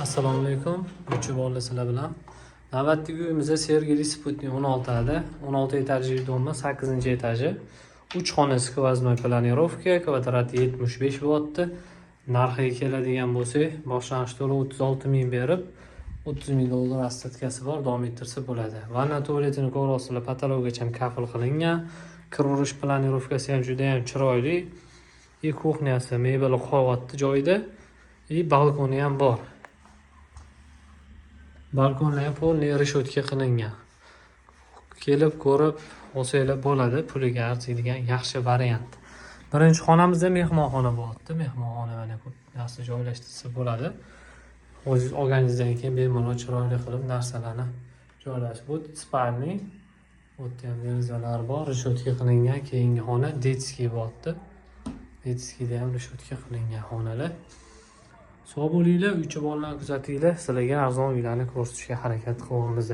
Assalomu alaykum. Uch bolalar sizlar bilan. Navbatdagi uyimizda Sergeli Sputnik 16 da. 16 etajli dom, 8-etaji. 3 xona skvoznoy planirovka, kvadrati 75 bo'lyapti. Narxiga keladigan bo'lsak, boshlang'ich to'lov 36 ming berib, 30 ming dollar ostatkasi bor, davom ettirsa bo'ladi. Vanna tualetini ko'rasizlar, patologgacha kafil qilingan. Kir urish planirovkasi ham juda ham chiroyli. Kuxnyasi mebel qo'yapti joyida. Balkoni ham bor. Balkonlar polni reshotka qilingan. Kelib ko'rib olsanglar bo'ladi, puliga arziydigan yaxshi variant. Birinchi xonamizda mehmonxona bo'lyapti. Mehmonxona mana ko'p narsa joylashtirsa bo'ladi. O'zingiz olganingizdan keyin bemalol chiroyli qilib narsalarni joylashtirib, bu spalni, bu yerda ham derazalar bor, reshotka qilingan. Keyingi xona detskiy bo'lyapti. Detskiyda ham reshotka qilingan xonalar. Sog' bo'linglar, uch bolalarni kuzatinglar. Sizlarga arzon uylarni ko'rsatishga harakat qilamiz.